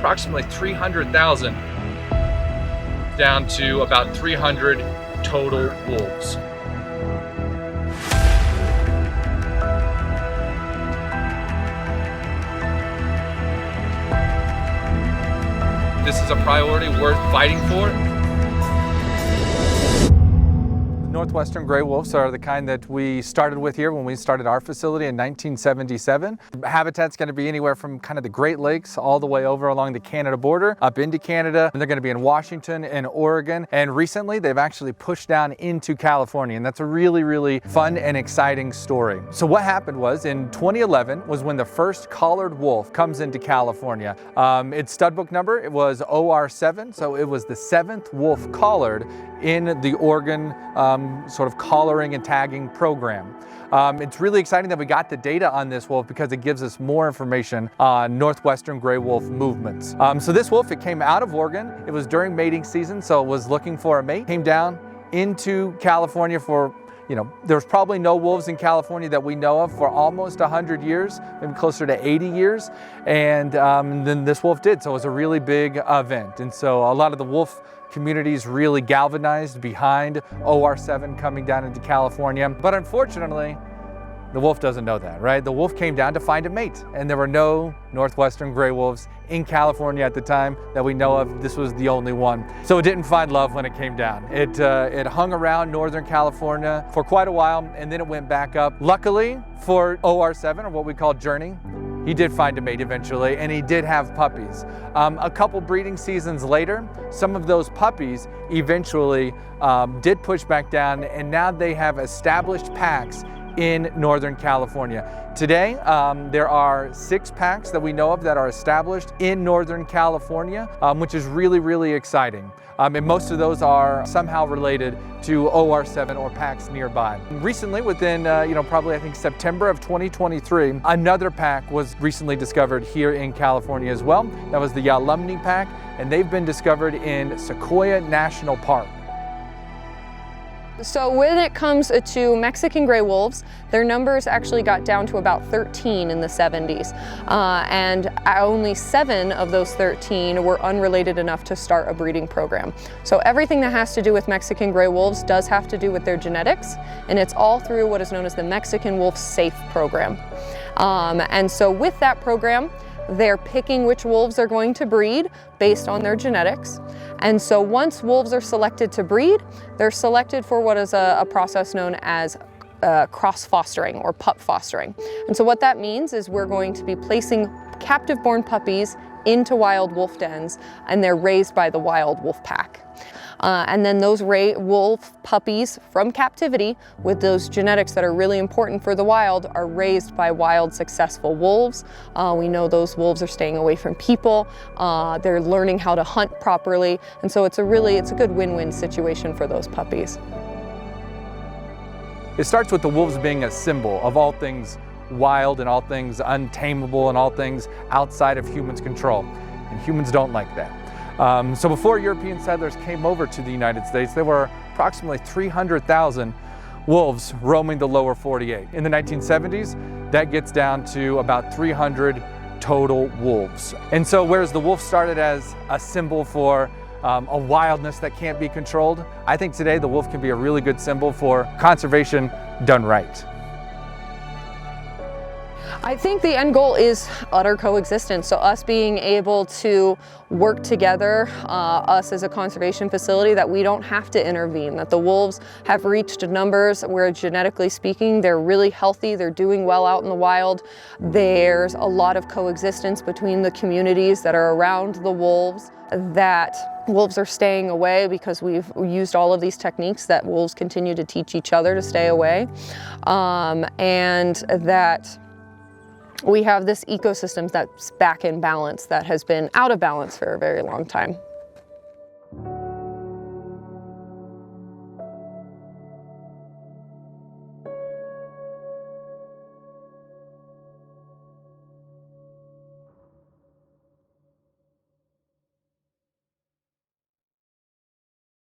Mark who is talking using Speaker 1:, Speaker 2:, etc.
Speaker 1: approximately 300,000 down to about 300 total wolves. This is a priority worth fighting for.
Speaker 2: Northwestern gray wolves are the kind that we started with here when we started our facility in 1977. The habitat's going to be anywhere from kind of the Great Lakes all the way over along the Canada border, up into Canada, and they're going to be in Washington and Oregon. And recently they've actually pushed down into California, and that's a really fun and exciting story. So what happened was in 2011 was when the first collared wolf comes into California. Its stud book number, it was OR7, so it was the 7th wolf collared in the Oregon sort of collaring and tagging program. It's really exciting that we got the data on this wolf because it gives us more information on Northwestern gray wolf movements. So this wolf, it came out of Oregon. It was during mating season, so it was looking for a mate. Came down into California for, there's probably no wolves in California that we know of for almost 100 years, maybe closer to 80 years. And then this wolf did, so it was a really big event. And so a lot of the wolf communities really galvanized behind OR7 coming down into California. But unfortunately, the wolf doesn't know that, right? The wolf came down to find a mate, and there were no Northwestern gray wolves in California at the time that we know of. This was the only one. So it didn't find love when it came down. It hung around Northern California for quite a while, and then it went back up. Luckily for OR7, or what we call Journey, he did find a mate eventually, and he did have puppies. A couple breeding seasons later, some of those puppies eventually did push back down, and now they have established packs in Northern California. Today, there are 6 packs that we know of that are established in Northern California, which is really exciting. And most of those are somehow related to OR7 or packs nearby. Recently, within probably I think September of 2023, another pack was recently discovered here in California as well. That was the Yalumni pack, and they've been discovered in Sequoia National Park.
Speaker 3: So when it comes to Mexican gray wolves, their numbers actually got down to about 13 in the 70s. And only 7 of those 13 were unrelated enough to start a breeding program. So everything that has to do with Mexican gray wolves does have to do with their genetics, and it's all through what is known as the Mexican Wolf Safe program. And so with that program, they're picking which wolves are going to breed based on their genetics. And so once wolves are selected to breed, they're selected for what is a process known as cross fostering or pup fostering. And so what that means is we're going to be placing captive born puppies into wild wolf dens, and they're raised by the wild wolf pack. And then those wolf puppies from captivity with those genetics that are really important for the wild are raised by wild successful wolves. We know those wolves are staying away from people. They're learning how to hunt properly. And so it's a good win-win situation for those puppies.
Speaker 2: It starts with the wolves being a symbol of all things wild and all things untamable and all things outside of humans' control. And humans don't like that. So before European settlers came over to the United States, there were approximately 300,000 wolves roaming the lower 48. In the 1970s, that gets down to about 300 total wolves. And so whereas the wolf started as a symbol for a wildness that can't be controlled, I think today the wolf can be a really good symbol for conservation done right.
Speaker 3: I think the end goal is utter coexistence. So us being able to work together, us as a conservation facility, that we don't have to intervene, that the wolves have reached numbers where genetically speaking, they're really healthy, they're doing well out in the wild. There's a lot of coexistence between the communities that are around the wolves, that wolves are staying away because we've used all of these techniques that wolves continue to teach each other to stay away, and that we have this ecosystem that's back in balance that has been out of balance for a very long time.